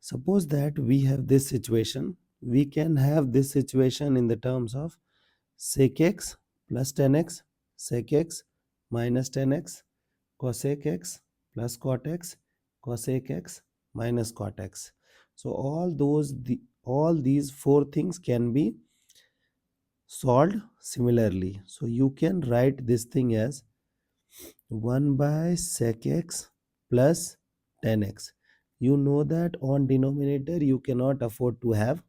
Suppose that we have this situation. We can have this situation in the terms of sec x plus 10x, sec x minus 10x, cosec x plus cot x, cosec x minus cot x. So all these four things can be solved similarly. So you can write this thing as 1 by sec x plus 10x. You know that on denominator you cannot afford to have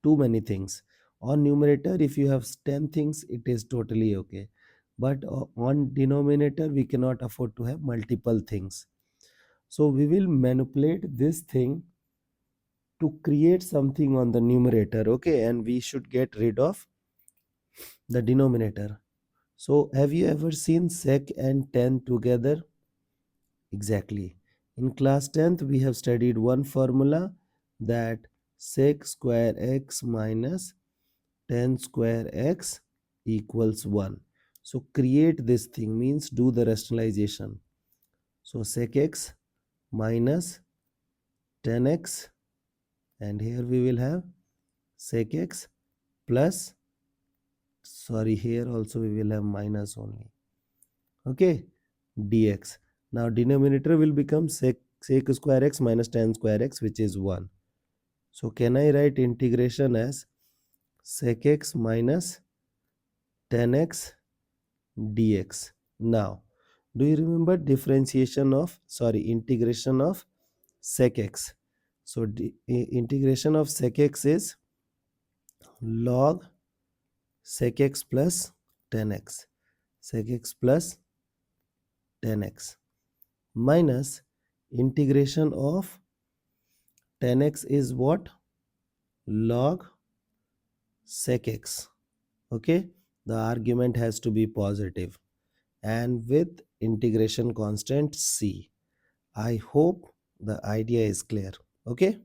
too many things. On numerator, if you have 10 things, it is totally okay. But on denominator, we cannot afford to have multiple things. So we will manipulate this thing to create something on the numerator, okay? And we should get rid of the denominator. So have you ever seen sec and 10 together? Exactly. In class 10th, we have studied one formula, that sec square x minus 10 square x equals 1. So create this thing means do the rationalization. So sec x minus 10x, and here we will have sec x plus, sorry, here also we will have minus only, okay, dx. Now denominator will become sec square x minus 10 square x, which is 1. So can I write integration as sec x minus 10x dx? Now, do you remember integration of sec x? So integration of sec x is log sec x plus 10x, sec x plus 10x, minus integration of 10x is what? Log sec x. Okay, the argument has to be positive and with integration constant c. I hope the idea is clear. Okay.